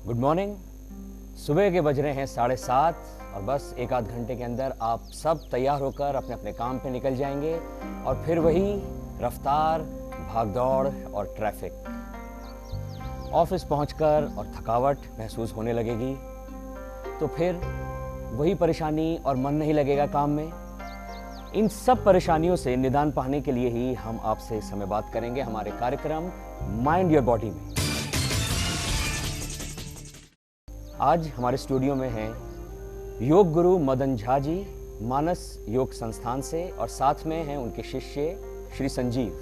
Good morning. सुबह के बज रहे हैं 7:30 और बस एक आध घंटे के अंदर आप सब तैयार होकर अपने अपने काम पे निकल जाएंगे और फिर वही रफ्तार, भागदौड़ और ट्रैफिक। ऑफिस पहुंचकर और थकावट महसूस होने लगेगी तो फिर वही परेशानी और मन नहीं लगेगा काम में। इन सब परेशानियों से निदान पाने के लिए ही हम आपसे इस समय बात करेंगे हमारे कार्यक्रम माइंड योर बॉडी में। आज हमारे स्टूडियो में हैं योग गुरु मदन झा जी, मानस योग संस्थान से, और साथ में हैं उनके शिष्य श्री संजीव।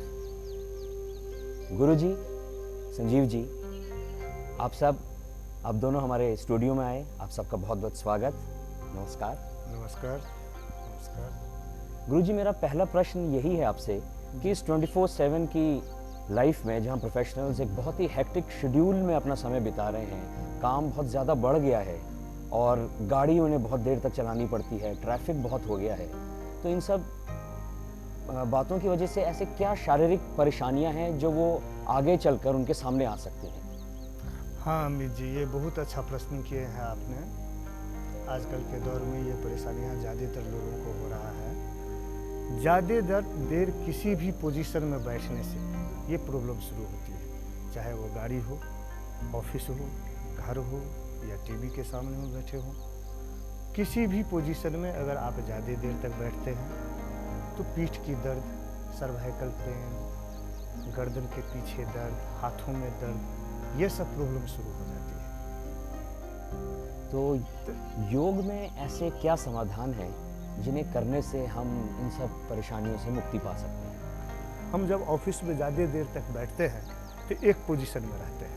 गुरु जी, संजीव जी, आप दोनों हमारे स्टूडियो में आए, आप सबका बहुत बहुत स्वागत। नमस्कार। नमस्कार। नमस्कार। गुरु जी, मेरा पहला प्रश्न यही है आपसे कि इस 24/7 की लाइफ में जहाँ प्रोफेशनल्स एक बहुत ही हेक्टिक शेड्यूल में अपना समय बिता रहे हैं, काम बहुत ज़्यादा बढ़ गया है और गाड़ी उन्हें बहुत देर तक चलानी पड़ती है, ट्रैफिक बहुत हो गया है, तो इन सब बातों की वजह से ऐसे क्या शारीरिक परेशानियां हैं जो वो आगे चलकर उनके सामने आ सकती हैं? हाँ अमित जी, ये बहुत अच्छा प्रश्न किए हैं आपने। आजकल के दौर में ये परेशानियां ज़्यादातर लोगों को हो रहा है। ज़्यादा देर किसी भी पोजीशन में बैठने से ये प्रॉब्लम शुरू होती है, चाहे वो गाड़ी हो, ऑफिस हो, घर हो या टीवी के सामने में बैठे हो। किसी भी पोजीशन में अगर आप ज़्यादा देर तक बैठते हैं तो पीठ की दर्द, सर्वाइकल पेन, गर्दन के पीछे दर्द, हाथों में दर्द, ये सब प्रॉब्लम शुरू हो जाती है। तो योग में ऐसे क्या समाधान हैं जिन्हें करने से हम इन सब परेशानियों से मुक्ति पा सकते हैं? हम जब ऑफिस में ज़्यादा देर तक बैठते हैं तो एक पोजीशन में रहते हैं।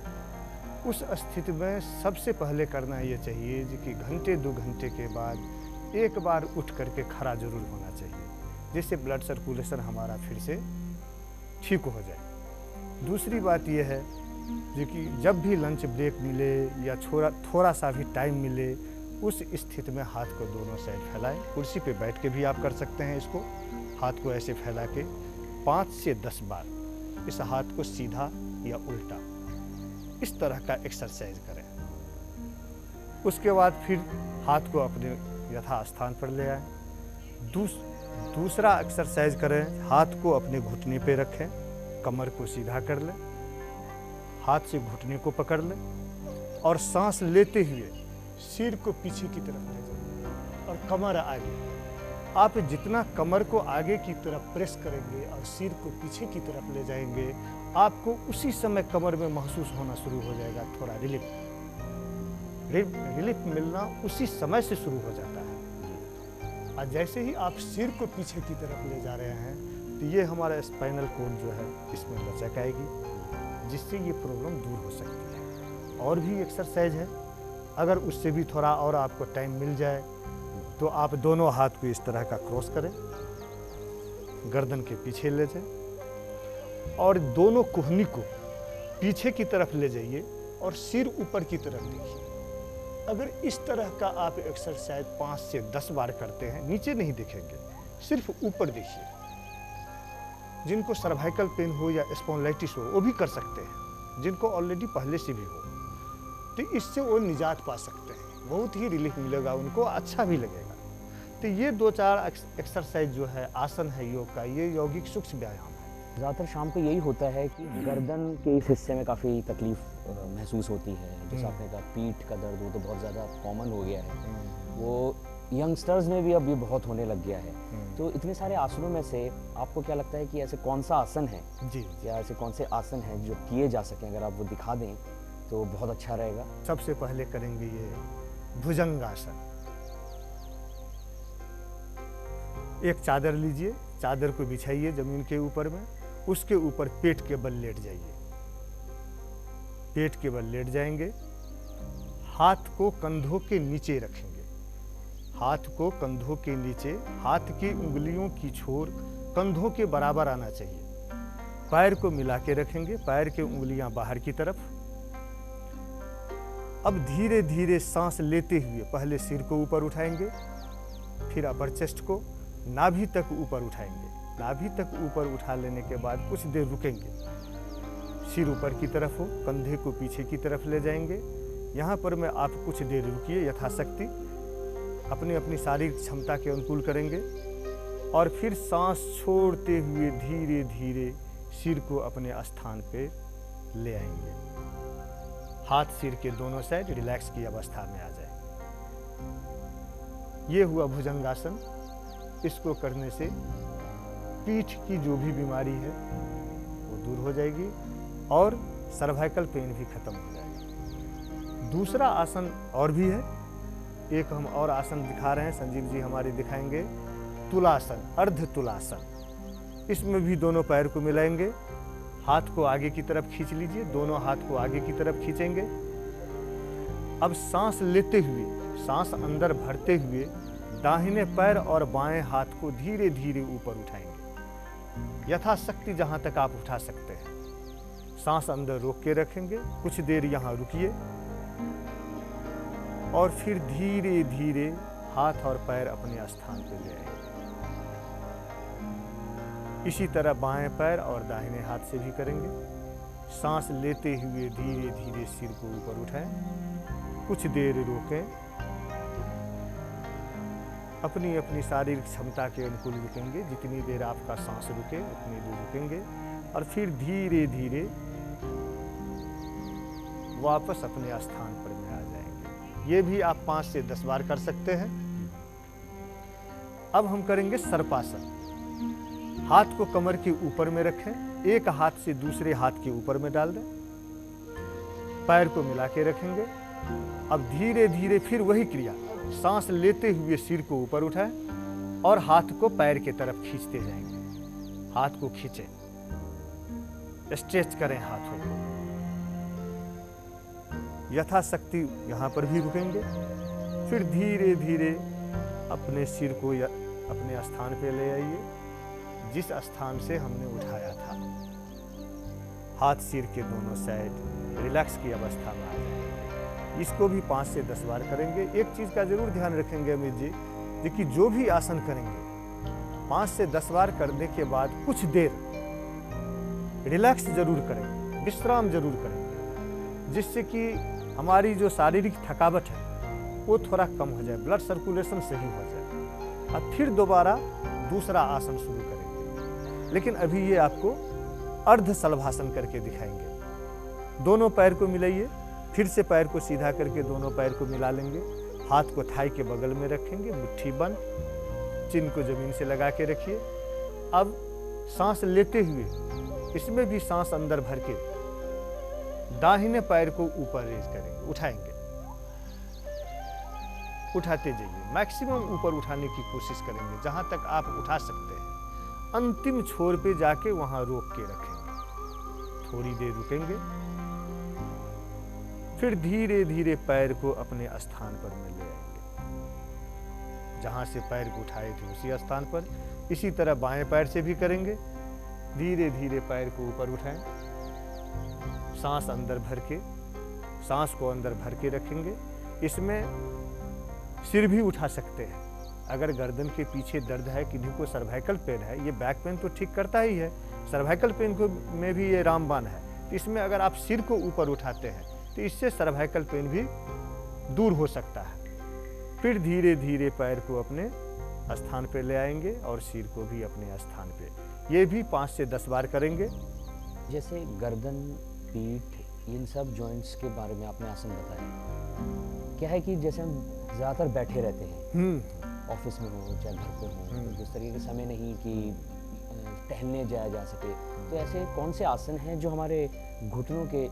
उस स्थिति में सबसे पहले करना ये चाहिए कि घंटे 2 घंटे के बाद एक बार उठ करके खड़ा जरूर होना चाहिए, जिससे ब्लड सर्कुलेशन हमारा फिर से ठीक हो जाए। दूसरी बात यह है कि जब भी लंच ब्रेक मिले या थोड़ा सा भी टाइम मिले, उस स्थिति में हाथ को दोनों साइड फैलाएं। कुर्सी पे बैठ के भी आप कर सकते हैं इसको। हाथ को ऐसे फैला के 5 से 10 बार इस हाथ को सीधा या उल्टा इस तरह का एक्सरसाइज करें। उसके बाद फिर हाथ को अपने यथा स्थान पर ले आए। दूसरा एक्सरसाइज करें, हाथ को अपने घुटने पे रखें, कमर को सीधा कर लें, हाथ से घुटने को पकड़ लें और सांस लेते हुए सिर को पीछे की तरफ ले जाएं और कमर आगे। आप जितना कमर को आगे की तरफ प्रेस करेंगे और सिर को पीछे की तरफ ले जाएंगे, आपको उसी समय कमर में महसूस होना शुरू हो जाएगा थोड़ा रिलीफ मिलना उसी समय से शुरू हो जाता है। और जैसे ही आप सिर को पीछे की तरफ ले जा रहे हैं तो ये हमारा स्पाइनल कॉर्ड जो है इसमें लचक आएगी, जिससे ये प्रॉब्लम दूर हो सकती है। और भी एक्सरसाइज है, अगर उससे भी थोड़ा और आपको टाइम मिल जाए तो आप दोनों हाथ को इस तरह का क्रॉस करें, गर्दन के पीछे ले जाएं और दोनों कोहनी को पीछे की तरफ ले जाइए और सिर ऊपर की तरफ देखिए। अगर इस तरह का आप एक्सरसाइज 5 से 10 बार करते हैं, नीचे नहीं देखेंगे, सिर्फ ऊपर देखिए। जिनको सर्वाइकल पेन हो या स्पॉन्डिलाइटिस हो वो भी कर सकते हैं, जिनको ऑलरेडी पहले से भी हो, तो इससे वो निजात पा सकते हैं। बहुत ही रिलीफ मिलेगा उनको, अच्छा भी लगेगा। तो ये 2-4 एक्सरसाइज जो है, आसन है योग का, ये यौगिक सूक्ष्म व्यायाम है। ज़्यादातर शाम को यही होता है कि गर्दन के इस हिस्से में काफ़ी तकलीफ महसूस होती है। जैसे आपने कहा पीठ का दर्द, वो तो बहुत ज़्यादा कॉमन हो गया है, वो यंगस्टर्स में भी अब ये बहुत होने लग गया है। तो इतने सारे आसनों में से आपको क्या लगता है कि ऐसे कौन सा आसन है जी या ऐसे कौन से आसन हैं जो किए जा सकें? अगर आप वो दिखा दें तो बहुत अच्छा रहेगा। सबसे पहले करेंगे ये भुजंगासन। एक चादर लीजिए, चादर को बिछाइए जमीन के ऊपर में, उसके ऊपर पेट के बल लेट जाइए। पेट के बल लेट जाएंगे, हाथ को कंधों के नीचे रखेंगे। हाथ को कंधों के नीचे, हाथ की उंगलियों की छोर कंधों के बराबर आना चाहिए। पैर को मिला के रखेंगे, पैर की उंगलियां बाहर की तरफ। अब धीरे धीरे सांस लेते हुए पहले सिर को ऊपर उठाएंगे, फिर अपर चेस्ट को नाभि तक ऊपर उठाएंगे। नाभि तक ऊपर उठा लेने के बाद कुछ देर रुकेंगे। सिर ऊपर की तरफ हो, कंधे को पीछे की तरफ ले जाएंगे, यहाँ पर मैं आप कुछ देर रुकिए, यथाशक्ति अपनी अपनी शारीरिक क्षमता के अनुकूल करेंगे और फिर सांस छोड़ते हुए धीरे धीरे सिर को अपने स्थान पे ले आएंगे। हाथ सिर के दोनों साइड रिलैक्स की अवस्था में आ जाए। ये हुआ भुजंगासन। इसको करने से पीठ की जो भी बीमारी है वो दूर हो जाएगी और सर्वाइकल पेन भी खत्म हो जाएगा। दूसरा आसन और भी है, एक हम और आसन दिखा रहे हैं, संजीव जी हमारे दिखाएंगे, तुलासन, अर्ध तुलासन। इसमें भी दोनों पैर को मिलाएंगे, हाथ को आगे की तरफ खींच लीजिए, दोनों हाथ को आगे की तरफ खींचेंगे। अब सांस लेते हुए, सांस अंदर भरते हुए दाहिने पैर और बाएं हाथ को धीरे धीरे ऊपर उठाएंगे, यथाशक्ति जहां तक आप उठा सकते हैं। सांस अंदर रोक के रखेंगे, कुछ देर यहां रुकिए और फिर धीरे धीरे हाथ और पैर अपने स्थान पर ले आएंगे। इसी तरह बाएं पैर और दाहिने हाथ से भी करेंगे। सांस लेते हुए धीरे धीरे सिर को ऊपर उठाएं, कुछ देर रोकें, अपनी अपनी शारीरिक क्षमता के अनुकूल रुकेंगे। जितनी देर आपका सांस रुके उतनी देर रुकेंगे और फिर धीरे धीरे वापस अपने स्थान पर में आ जाएंगे। ये भी आप 5 से 10 बार कर सकते हैं। अब हम करेंगे सर्पासन। हाथ को कमर के ऊपर में रखें, एक हाथ से दूसरे हाथ के ऊपर में डाल दें, पैर को मिला के रखेंगे। अब धीरे धीरे फिर वही क्रिया, सांस लेते हुए सिर को ऊपर उठाएं और हाथ को पैर की तरफ खींचते जाएंगे। हाथ को खींचें, स्ट्रेच करें हाथों को, यथाशक्ति यहां पर भी रुकेंगे। फिर धीरे धीरे अपने सिर को अपने स्थान पे ले आइए, जिस स्थान से हमने उठाया था। हाथ सिर के दोनों साइड रिलैक्स की अवस्था में आ जाए। इसको भी 5 से 10 बार करेंगे। एक चीज का जरूर ध्यान रखेंगे अमित जी, कि जो भी आसन करेंगे 5 से 10 बार करने के बाद कुछ देर रिलैक्स जरूर करेंगे, विश्राम जरूर करेंगे, जिससे कि हमारी जो शारीरिक थकावट है वो थोड़ा कम हो जाए, ब्लड सर्कुलेशन सही हो जाए और फिर दोबारा दूसरा आसन शुरू करेंगे। लेकिन अभी ये आपको अर्ध शलभासन करके दिखाएंगे। दोनों पैर को मिलाइए, फिर से पैर को सीधा करके दोनों पैर को मिला लेंगे। हाथ को थाई के बगल में रखेंगे, मुट्ठी बंद, चिन्ह को जमीन से लगा के रखिए। अब सांस लेते हुए इसमें भी सांस अंदर भर के दाहिने पैर को ऊपर रेज करेंगे, उठाएंगे, उठाते जाइए, मैक्सिमम ऊपर उठाने की कोशिश करेंगे जहां तक आप उठा सकते हैं। अंतिम छोर पे जाके वहां रोक के रखेंगे, थोड़ी देर रुकेंगे, फिर धीरे धीरे पैर को अपने स्थान पर में ले आएंगे, जहां से पैर को उठाए थे उसी स्थान पर। इसी तरह बाएं पैर से भी करेंगे। धीरे धीरे पैर को ऊपर उठाएं, सांस अंदर भर के, सांस को अंदर भर के रखेंगे। इसमें सिर भी उठा सकते हैं। अगर गर्दन के पीछे दर्द है, किन्हीं को सर्वाइकल पेन है, ये बैक पेन तो ठीक करता ही है, सर्वाइकल पेन को में भी ये रामबाण है। तो इसमें अगर आप सिर को ऊपर उठाते हैं तो इससे सर्वाइकल पेन भी दूर हो सकता है। फिर धीरे धीरे पैर को अपने स्थान पर ले आएंगे और सिर को भी अपने स्थान पे। ये भी 5 से 10 बार करेंगे। जैसे गर्दन, पीठ, इन सब जॉइंट्स के बारे में आपने आसन बताया। क्या है कि जैसे हम ज़्यादातर बैठे रहते हैं, ऑफिस में हो चाहे घर पे हो, तो उस तरीके के समय नहीं कि टहलने जाया जा सके, तो ऐसे कौन से आसन हैं जो हमारे घुटनों के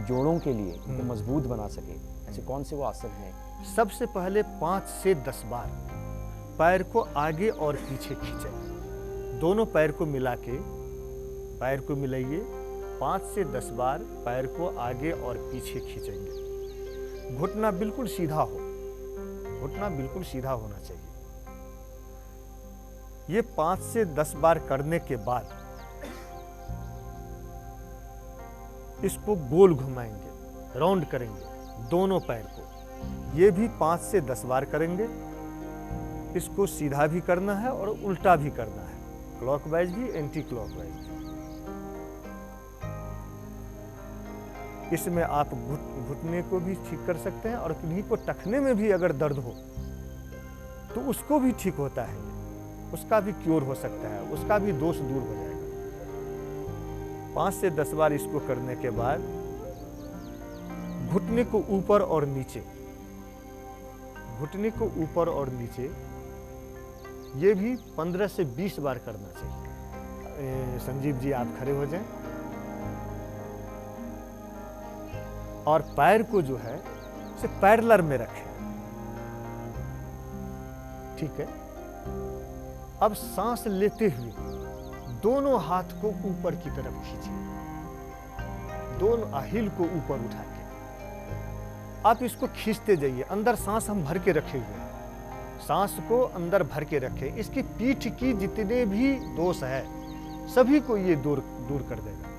जोड़ों के लिए उनको मजबूत बना सके? ऐसे कौन से वो आसन हैं? सबसे पहले 5 से 10 बार पैर को आगे और पीछे खींचें। दोनों पैर को मिला के, पैर को मिलाइए, 5 से 10 बार पैर को आगे और पीछे खींचेंगे। घुटना बिल्कुल सीधा हो, घुटना बिल्कुल सीधा होना चाहिए। ये 5 से 10 बार करने के बाद इसको गोल घुमाएंगे, राउंड करेंगे दोनों पैर को। ये भी 5 से 10 बार करेंगे। इसको सीधा भी करना है और उल्टा भी करना है, क्लॉकवाइज भी, एंटी क्लॉकवाइज भी। इसमें आप घुटने को भी ठीक कर सकते हैं और किन्हीं को टखने में भी अगर दर्द हो तो उसको भी ठीक होता है, उसका भी क्योर हो सकता है, उसका भी दोष दूर हो जाएगा। 5 से 10 बार इसको करने के बाद घुटने को ऊपर और नीचे, घुटने को ऊपर और नीचे ये भी 15 से 20 बार करना चाहिए। संजीव जी आप खड़े हो जाएं और पैर को जो है इसे पैरेलल में रखें, ठीक है। अब सांस लेते हुए दोनों हाथ को ऊपर की तरफ खींचिए, दोनों हिल को ऊपर उठा के आप इसको खींचते जाइए। अंदर सांस हम भर के रखे हुए हैं, सांस को अंदर भर के रखें। इसकी पीठ की जितने भी दोष है सभी को ये दूर कर देगा।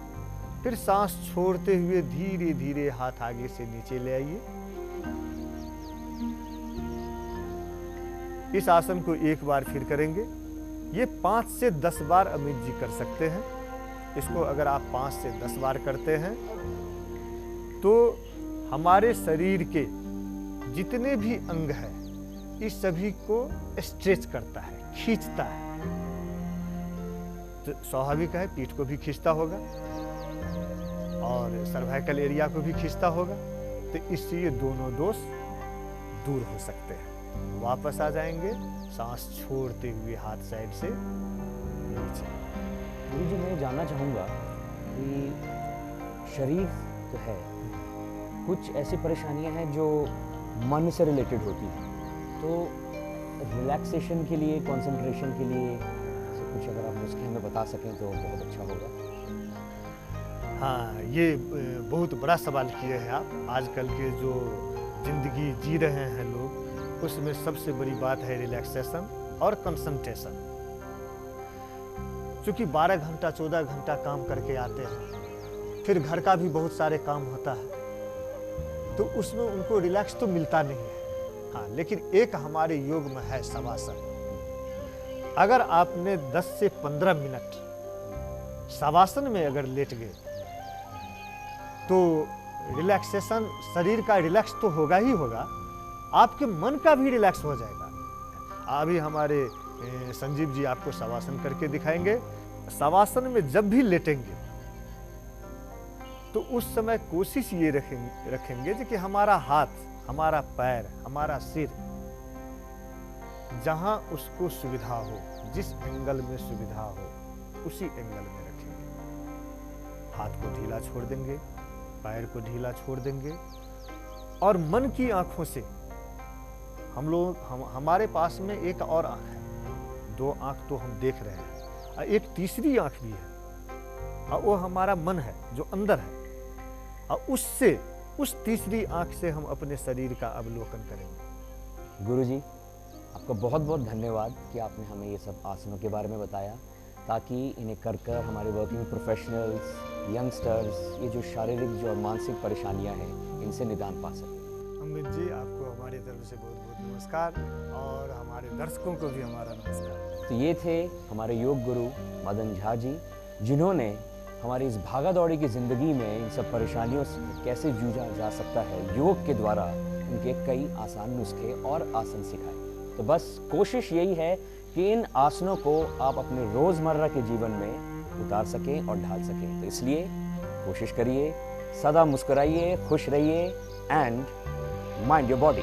फिर सांस छोड़ते हुए धीरे धीरे हाथ आगे से नीचे ले आइए। इस आसन को एक बार फिर करेंगे। ये 5 से 10 बार अमित जी कर सकते हैं। इसको अगर आप 5 से 10 बार करते हैं तो हमारे शरीर के जितने भी अंग हैं इस सभी को स्ट्रेच करता है, खींचता है। तो स्वाभाविक है पीठ को भी खींचता होगा और सर्वाइकल एरिया को भी खींचता होगा, तो इससे ये दोनों दोष दूर हो सकते हैं। वापस आ जाएंगे, सांस छोड़ते हुए हाथ साइड से नीचे। गुरु जी मैं जानना चाहूँगा कि शरीर तो है, कुछ ऐसी परेशानियां हैं जो मन से रिलेटेड होती हैं, तो रिलैक्सेशन के लिए, कंसंट्रेशन के लिए कुछ अगर आप नुस्खे हमें बता सकें तो बहुत अच्छा होगा। हाँ, ये बहुत बड़ा सवाल किए हैं आप। आजकल के जो जिंदगी जी रहे हैं लोग, उसमें सबसे बड़ी बात है रिलैक्सेशन और कंसंट्रेशन। क्योंकि 12 घंटा 14 घंटा काम करके आते हैं, फिर घर का भी बहुत सारे काम होता है, तो उसमें उनको रिलैक्स तो मिलता नहीं है। हाँ, लेकिन एक हमारे योग में है शवासन। अगर आपने 10 से 15 मिनट शवासन में अगर लेट गए तो रिलैक्सेशन, शरीर का रिलैक्स तो होगा ही होगा, आपके मन का भी रिलैक्स हो जाएगा। अभी हमारे संजीव जी आपको शवासन करके दिखाएंगे। शवासन में जब भी लेटेंगे तो उस समय कोशिश ये रखेंगे कि हमारा हाथ, हमारा पैर, हमारा सिर जहां उसको सुविधा हो, जिस एंगल में सुविधा हो उसी एंगल में रखेंगे। हाथ को ढीला छोड़ देंगे, पैर को ढीला छोड़ देंगे और मन की आंखों से हमारे पास में एक और आंख है, 2 आंख तो हम देख रहे हैं और एक तीसरी आंख भी है और वो हमारा मन है जो अंदर है, और उससे, उस तीसरी आंख से हम अपने शरीर का अवलोकन करेंगे। गुरुजी, आपका बहुत बहुत धन्यवाद कि आपने हमें ये सब आसनों के बारे में बताया, ताकि इन्हें कर हमारे वर्किंग प्रोफेशनल्स, यंगस्टर्स, ये जो शारीरिक जो और मानसिक परेशानियां हैं इनसे निदान पा सकें। अमित जी, आपको हमारी तरफ से बहुत बहुत नमस्कार और हमारे दर्शकों को भी हमारा नमस्कार। तो ये थे हमारे योग गुरु मदन झा जी, जिन्होंने हमारी इस भागा दौड़ी की ज़िंदगी में इन सब परेशानियों से कैसे जूझा जा सकता है योग के द्वारा उनके कई आसान नुस्खे और आसन सिखाए। तो बस कोशिश यही है कि इन आसनों को आप अपने रोज़मर्रा के जीवन में उतार सकें और ढाल सकें। तो इसलिए कोशिश करिए, सदा मुस्कुराइए, खुश रहिए एंड माइंड योर बॉडी।